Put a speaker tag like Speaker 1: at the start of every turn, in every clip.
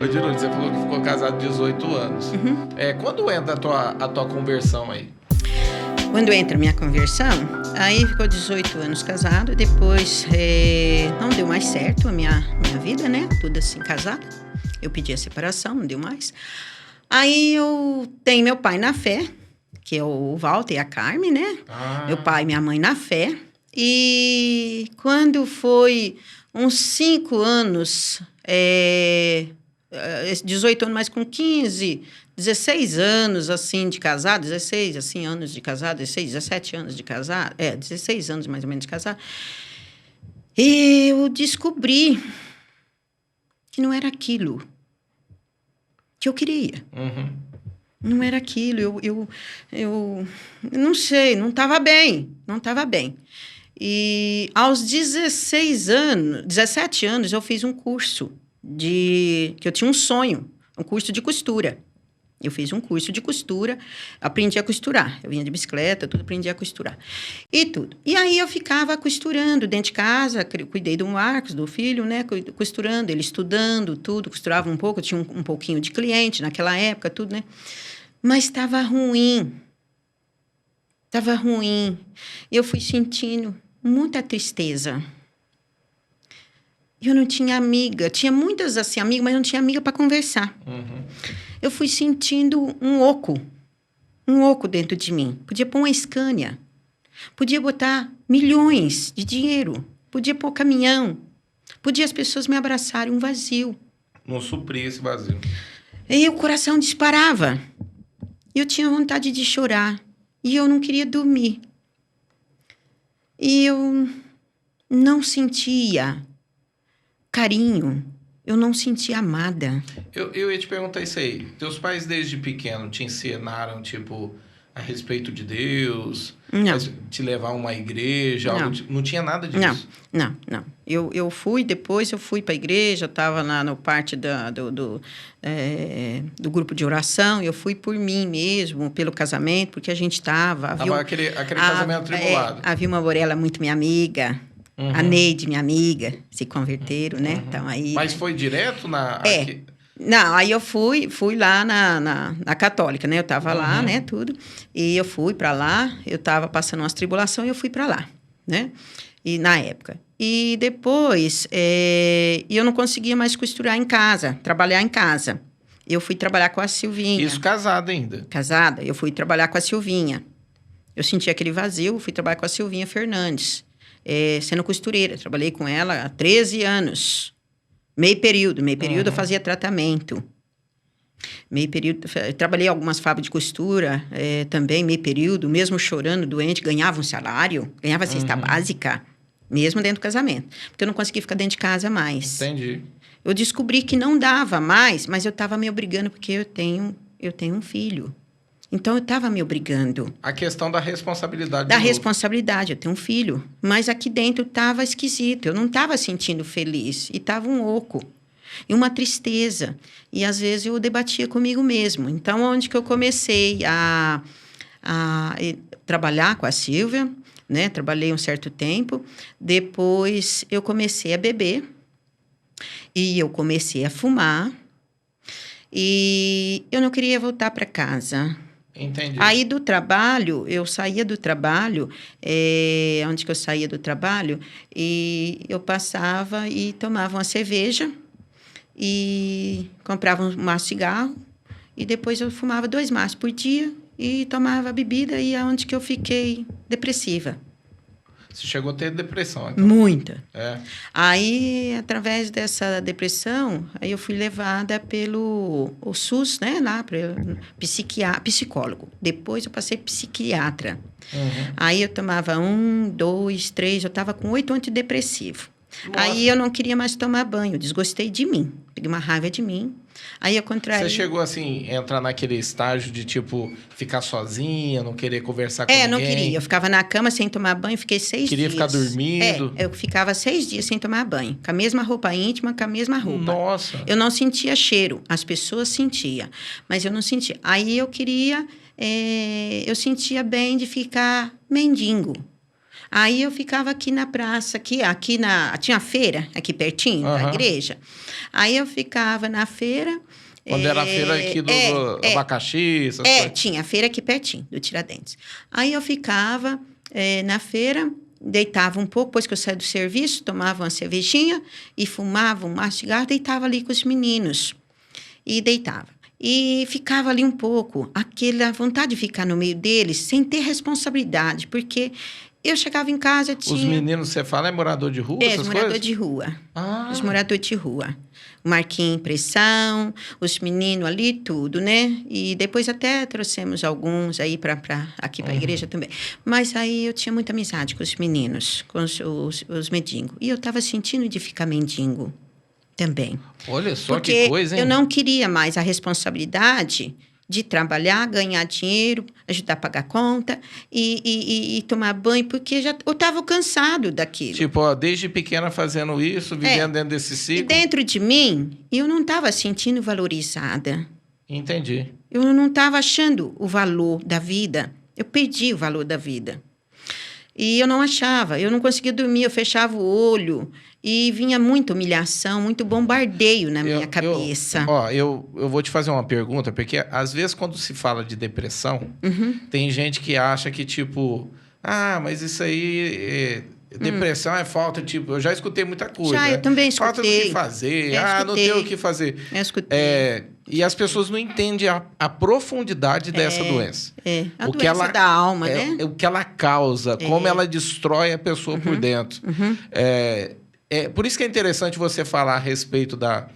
Speaker 1: Ô, Dirune, você falou que ficou casado 18 anos.
Speaker 2: Uhum.
Speaker 1: Quando entra a tua conversão aí?
Speaker 2: Quando entra a minha conversão, aí ficou 18 anos casado, depois não deu mais certo a minha vida, né? Tudo assim, casada. Eu pedi a separação, não deu mais. Aí eu tenho meu pai na fé, que é o Walter e a Carmen, né? Meu pai e minha mãe na fé. E quando foi uns 5 anos, 18 anos, mas com 15, 16 anos, assim, de casado, 16, assim, anos de casado, 16, 17 anos de casado, 16 anos mais ou menos de casado, eu descobri que não era aquilo que eu queria.
Speaker 1: Uhum.
Speaker 2: Não era aquilo, eu não sei, não estava bem. E aos 17 anos, eu fiz um curso que eu tinha um sonho, um curso de costura. Eu fiz um curso de costura, aprendi a costurar. Eu vinha de bicicleta, tudo, aprendi a costurar. E tudo. E aí eu ficava costurando dentro de casa, cuidei do Marcos, do filho, né? Costurando, ele estudando, tudo, costurava um pouco, eu tinha um pouquinho de cliente naquela época, tudo, né? Mas estava ruim. Estava ruim. Eu fui sentindo muita tristeza. Eu não tinha amiga. Tinha muitas, assim, amigas, mas não tinha amiga para conversar.
Speaker 1: Uhum.
Speaker 2: Eu fui sentindo um oco dentro de mim. Podia pôr uma Scania. Podia botar milhões de dinheiro. Podia pôr caminhão. Podia as pessoas me abraçarem, um vazio.
Speaker 1: Não supria esse vazio.
Speaker 2: E o coração disparava. Eu tinha vontade de chorar. E eu não queria dormir. E eu não sentia carinho. Eu não sentia amada.
Speaker 1: Eu ia te perguntar isso aí. Teus pais, desde pequeno, te ensinaram, tipo, a respeito de Deus?
Speaker 2: Não.
Speaker 1: Te levar a uma igreja?
Speaker 2: Não.
Speaker 1: Não tinha nada disso?
Speaker 2: Não. Eu fui, depois eu fui para a igreja, estava lá no parte do grupo de oração, eu fui por mim mesmo, pelo casamento, porque a gente estava...
Speaker 1: Aquele casamento tribulado.
Speaker 2: A Vilma Borella, muito minha amiga,
Speaker 1: Uhum.
Speaker 2: a Neide, minha amiga, se converteram, né?
Speaker 1: Uhum.
Speaker 2: Então, aí,
Speaker 1: Mas foi direto na...
Speaker 2: Não, aí eu fui lá na Católica, né? Eu estava lá, né, tudo. E eu fui para lá, eu estava passando umas tribulações e eu fui para lá, né? E na época. E depois, eu não conseguia mais costurar em casa, trabalhar em casa. Eu fui trabalhar com a Silvinha.
Speaker 1: Isso casada ainda?
Speaker 2: Casada, eu fui trabalhar com a Silvinha. Eu senti aquele vazio, fui trabalhar com a Silvinha Fernandes, sendo costureira. Trabalhei com ela há 13 anos. Meio período eu fazia tratamento. Meio período, trabalhei em algumas fábricas de costura também, meio período, mesmo chorando, doente, ganhava um salário, ganhava cesta básica, mesmo dentro do casamento. Porque eu não conseguia ficar dentro de casa mais.
Speaker 1: Entendi.
Speaker 2: Eu descobri que não dava mais, mas eu estava me obrigando, porque eu tenho um filho. Então, eu estava me obrigando.
Speaker 1: A questão da responsabilidade.
Speaker 2: Da responsabilidade, eu tenho um filho. Mas aqui dentro estava esquisito, eu não estava sentindo feliz. E estava um oco. E uma tristeza. E, às vezes, eu debatia comigo mesmo. Então, onde que eu comecei a trabalhar com a Silvia, né? Trabalhei um certo tempo. Depois, eu comecei a beber. E eu comecei a fumar. E eu não queria voltar para casa.
Speaker 1: Entendi.
Speaker 2: Aí do trabalho, eu saía do trabalho, onde que eu saía do trabalho, e eu passava e tomava uma cerveja e comprava um maço de cigarro e depois eu fumava 2 maços por dia e tomava bebida e é onde que eu fiquei depressiva.
Speaker 1: Você chegou a ter depressão, então?
Speaker 2: Muita.
Speaker 1: Aí,
Speaker 2: através dessa depressão, aí eu fui levada pelo SUS, né? Lá, para psicólogo. Depois eu passei psiquiatra. Aí eu tomava 1, 2, 3, eu estava com 8 antidepressivos. Nossa. Aí eu não queria mais tomar banho, desgostei de mim. Peguei uma raiva de mim. Aí eu contraí...
Speaker 1: Você chegou, assim, a entrar naquele estágio de, tipo, ficar sozinha, não querer conversar com ninguém?
Speaker 2: Não queria. Eu ficava na cama sem tomar banho, fiquei 6 dias.
Speaker 1: Queria ficar dormindo?
Speaker 2: Eu ficava 6 dias sem tomar banho. Com a mesma roupa íntima, com a mesma roupa.
Speaker 1: Nossa!
Speaker 2: Eu não sentia cheiro. As pessoas sentiam, mas eu não sentia. Aí eu queria... eu sentia bem de ficar mendigo. Aí eu ficava aqui na praça, tinha feira aqui pertinho da igreja. Aí eu ficava na feira.
Speaker 1: Quando era a feira aqui do abacaxi, essas coisas.
Speaker 2: Tinha a feira aqui pertinho, do Tiradentes. Aí eu ficava na feira, deitava um pouco, depois que eu saía do serviço, tomava uma cervejinha e fumava um maço de cigarro, deitava ali com os meninos. E deitava. E ficava ali um pouco, aquela vontade de ficar no meio deles, sem ter responsabilidade, porque eu chegava em casa, tinha...
Speaker 1: Os meninos, você fala, é morador de rua, essas
Speaker 2: morador
Speaker 1: coisas?
Speaker 2: de rua. Os moradores de rua. O Marquinhos Impressão, os meninos ali, tudo, né? E depois até trouxemos alguns aí aqui para a igreja também. Mas aí eu tinha muita amizade com os meninos, com os mendigos. E eu estava sentindo de ficar mendigo também.
Speaker 1: Olha só
Speaker 2: porque
Speaker 1: que coisa, hein?
Speaker 2: eu não queria mais a responsabilidade de trabalhar, ganhar dinheiro, ajudar a pagar conta e tomar banho, porque eu estava cansado daquilo.
Speaker 1: Tipo, ó, desde pequena fazendo isso, vivendo dentro desse ciclo.
Speaker 2: E dentro de mim, eu não estava sentindo valorizada.
Speaker 1: Entendi.
Speaker 2: Eu não estava achando o valor da vida. Eu perdi o valor da vida. E eu não achava, eu não conseguia dormir, eu fechava o olho e vinha muita humilhação, muito bombardeio na minha cabeça.
Speaker 1: Eu vou te fazer uma pergunta, porque às vezes quando se fala de depressão, tem gente que acha que tipo, mas isso aí, depressão é falta, tipo, eu já escutei muita coisa.
Speaker 2: Eu também escutei.
Speaker 1: Falta do que fazer, não tem o que fazer.
Speaker 2: Eu escutei.
Speaker 1: E as pessoas não entendem a profundidade dessa doença.
Speaker 2: A doença da alma, né?
Speaker 1: O que ela causa, como ela destrói a pessoa por dentro. Por isso que é interessante você falar a respeito da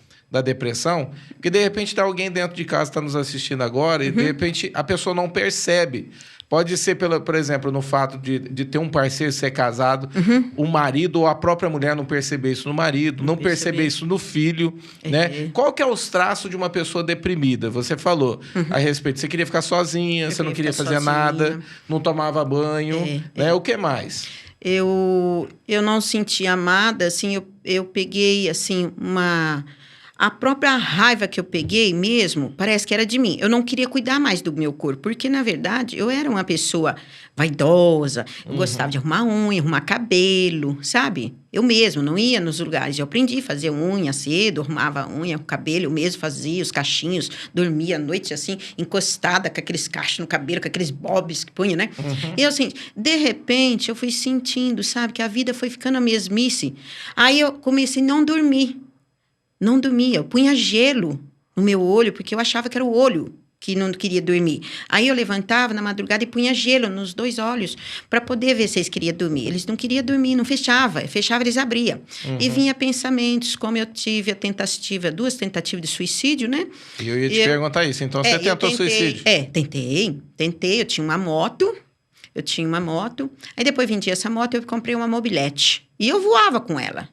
Speaker 1: depressão, porque de repente tá alguém dentro de casa está nos assistindo agora e de repente a pessoa não percebe. Pode ser, por exemplo, no fato de ter um parceiro ser casado, o marido ou a própria mulher não perceber isso no marido, não perceber isso no filho, né? Qual que é os traços de uma pessoa deprimida? Você falou a respeito, você queria ficar sozinha, você não queria fazer nada, não tomava banho, né? O que mais?
Speaker 2: Eu não sentia amada, assim, eu peguei, assim, a própria raiva que eu peguei mesmo, parece que era de mim. Eu não queria cuidar mais do meu corpo, porque, na verdade, eu era uma pessoa vaidosa, eu gostava de arrumar unha, arrumar cabelo, sabe? Eu mesmo não ia nos lugares, eu aprendi a fazer unha cedo, arrumava unha, cabelo, eu mesmo fazia os cachinhos, dormia à noite, assim, encostada com aqueles cachos no cabelo, com aqueles bobs que punha, né? E eu, assim, de repente, eu fui sentindo, sabe, que a vida foi ficando a mesmice. Aí eu comecei a não dormir. Não dormia, eu punha gelo no meu olho, porque eu achava que era o olho que não queria dormir. Aí eu levantava na madrugada e punha gelo nos 2 olhos para poder ver se eles queriam dormir. Eles não queriam dormir, não fechava. Fechava, eles abriam. E vinha pensamentos, como eu tive 2 tentativas de suicídio, né?
Speaker 1: E eu ia te perguntar isso, então você tentou suicídio?
Speaker 2: Tentei. Eu tinha uma moto. Aí depois vendi essa moto, eu comprei uma mobilete. E eu voava com ela.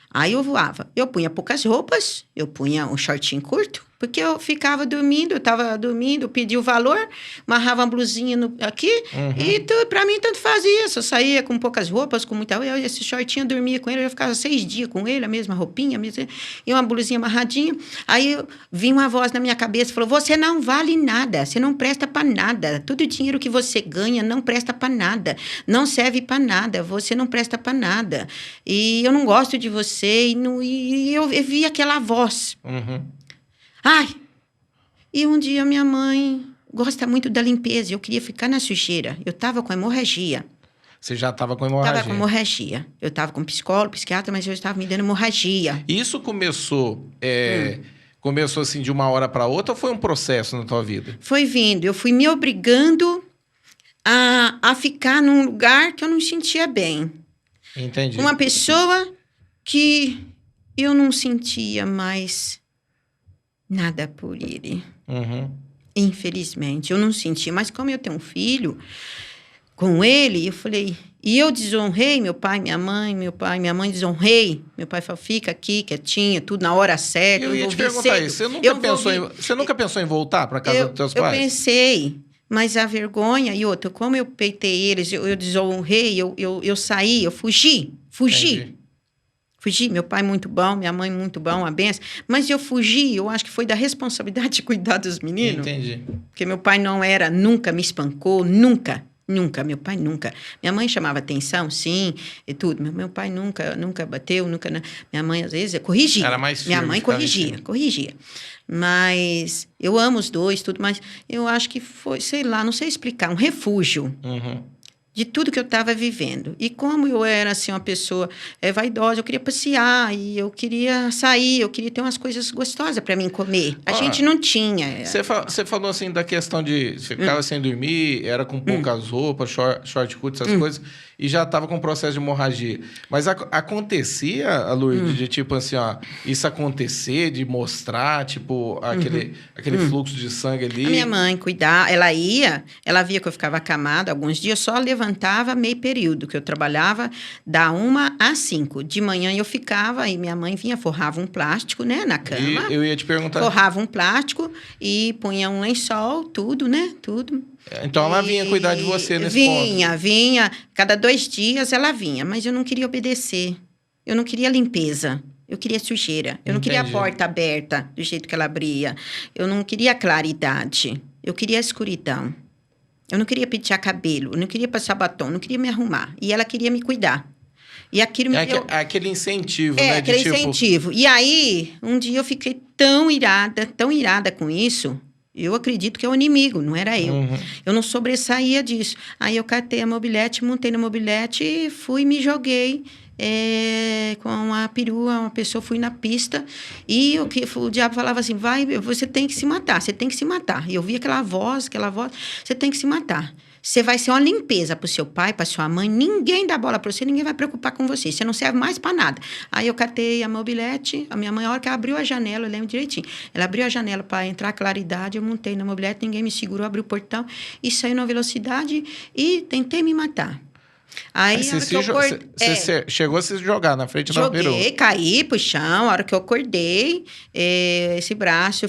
Speaker 2: Aí eu voava. Eu punha poucas roupas, eu punha um shortinho curto, porque eu ficava dormindo, eu estava dormindo, pedia o valor, amarrava uma blusinha aqui, e para mim tanto fazia isso. Eu saía com poucas roupas, com muita... esse shortinho eu dormia com ele, eu ficava 6 dias com ele, a mesma roupinha, e uma blusinha amarradinha. Aí vinha uma voz na minha cabeça, falou, você não vale nada, você não presta para nada, todo o dinheiro que você ganha não presta para nada, não serve para nada, você não presta para nada, e eu não gosto de você, e eu vi aquela voz. E um dia minha mãe gosta muito da limpeza, eu queria ficar na sujeira. Eu estava com hemorragia.
Speaker 1: Você já estava com hemorragia?
Speaker 2: Estava com hemorragia. Eu estava com psicólogo, psiquiatra, mas eu estava me dando hemorragia.
Speaker 1: Isso começou, começou assim de uma hora para outra ou foi um processo na tua vida?
Speaker 2: Foi vindo. Eu fui me obrigando a ficar num lugar que eu não sentia bem.
Speaker 1: Entendi.
Speaker 2: Uma pessoa que eu não sentia mais nada por ele. Infelizmente, eu não senti. Mas como eu tenho um filho com ele, eu falei... E eu desonrei meu pai, minha mãe desonrei. Meu pai falou, fica aqui, quietinha, tudo na hora certa.
Speaker 1: Eu ia te perguntar isso. Você nunca pensou em voltar para casa dos teus pais?
Speaker 2: Eu pensei, mas a vergonha... E outra, como eu peitei eles, eu desonrei, eu saí, eu fugi.
Speaker 1: Entendi.
Speaker 2: Fugi, meu pai muito bom, minha mãe muito bom, uma benção. Mas eu fugi, eu acho que foi da responsabilidade de cuidar dos meninos.
Speaker 1: Entendi.
Speaker 2: Porque meu pai nunca me espancou, nunca. Nunca, meu pai nunca. Minha mãe chamava atenção, sim, e tudo. Meu pai nunca bateu, nunca... Minha mãe, às vezes, corrigia.
Speaker 1: Era mais firme.
Speaker 2: Minha mãe corrigia. Mas eu amo os dois, tudo, mas eu acho que foi, sei lá, não sei explicar, um refúgio. De tudo que eu estava vivendo. E como eu era, assim, uma pessoa vaidosa, eu queria passear, e eu queria sair, eu queria ter umas coisas gostosas para mim comer. A gente não tinha.
Speaker 1: Você falou, assim, da questão de... Você ficava sem dormir, era com poucas roupas, short curto, essas coisas, e já estava com processo de hemorragia. Mas acontecia, Lourdes, de tipo assim, ó, isso acontecer, de mostrar, tipo, aquele fluxo de sangue ali?
Speaker 2: A minha mãe cuidava, ela via que eu ficava acamada alguns dias, só levantava meio período, que eu trabalhava da 1 às 5. De manhã eu ficava, e minha mãe vinha, forrava um plástico, né, na cama.
Speaker 1: E eu ia te perguntar...
Speaker 2: Forrava um plástico e punha um lençol, tudo, né, tudo.
Speaker 1: Então ela vinha cuidar de você nesse ponto?
Speaker 2: Vinha. Cada 2 dias ela vinha, mas eu não queria obedecer. Eu não queria limpeza. Eu queria sujeira. Eu não queria a porta aberta do jeito que ela abria. Eu não queria claridade. Eu queria a escuridão. Eu não queria pentear cabelo. Eu não queria passar batom. Eu não queria me arrumar. E ela queria me cuidar. E aquilo me deu...
Speaker 1: aquele incentivo, né?
Speaker 2: Aquele incentivo. E aí, um dia eu fiquei tão irada com isso... Eu acredito que é o inimigo, não era eu. Eu não sobressaía disso. Aí eu catei a mobilete, montei na mobilete e fui, me joguei com a perua, uma pessoa, fui na pista e o diabo falava assim, você tem que se matar, você tem que se matar. E eu vi aquela voz, você tem que se matar. Você vai ser uma limpeza para o seu pai, para sua mãe, ninguém dá bola para você, ninguém vai preocupar com você, você não serve mais para nada. Aí eu catei a mobilete, a minha mãe, a hora que ela abriu a janela, eu lembro direitinho, ela abriu a janela para entrar claridade, eu montei na mobilete, ninguém me segurou, abri o portão e saí na velocidade e tentei me matar. Aí
Speaker 1: você chegou a se jogar na frente da perua?
Speaker 2: Joguei, caí pro chão. A hora que eu acordei, esse braço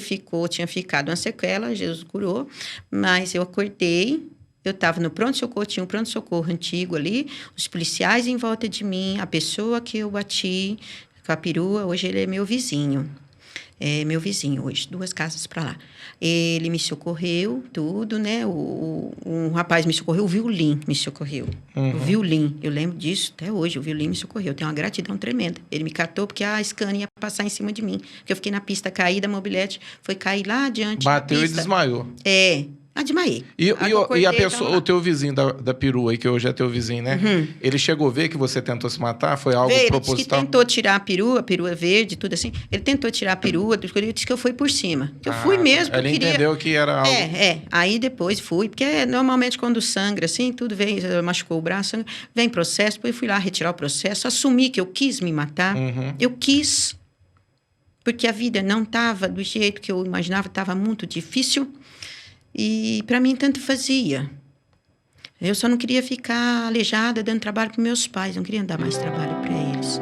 Speaker 2: tinha ficado uma sequela, Jesus curou, mas eu acordei. Eu estava no pronto-socorro, tinha um pronto-socorro antigo ali, os policiais em volta de mim, a pessoa que eu bati com a perua, hoje ele é meu vizinho. É meu vizinho hoje, 2 casas para lá. Ele me socorreu, tudo, né? Um rapaz me socorreu, o Violin me socorreu. O Violin, eu lembro disso até hoje, o Violin me socorreu. Eu tenho uma gratidão tremenda. Ele me catou porque a Scania ia passar em cima de mim. Porque eu fiquei na pista caída, a mobilete foi cair lá adiante.
Speaker 1: Bateu e desmaiou.
Speaker 2: Desmaiei.
Speaker 1: E a pessoa, o teu vizinho da perua aí, que hoje é teu vizinho, né? Ele chegou a ver que você tentou se matar? Foi algo proposital?
Speaker 2: Ele disse que tentou tirar a perua verde, tudo assim. Ele tentou tirar a perua, ele disse que eu fui por cima. Eu fui mesmo,
Speaker 1: ele entendeu que era algo...
Speaker 2: Aí depois fui, porque normalmente quando sangra assim, tudo vem, machucou o braço, vem processo, depois eu fui lá retirar o processo, assumi que eu quis me matar. Eu quis, porque a vida não estava do jeito que eu imaginava, estava muito difícil. E para mim tanto fazia. Eu só não queria ficar aleijada dando trabalho para meus pais, não queria dar mais trabalho para eles.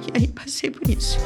Speaker 2: E aí passei por isso.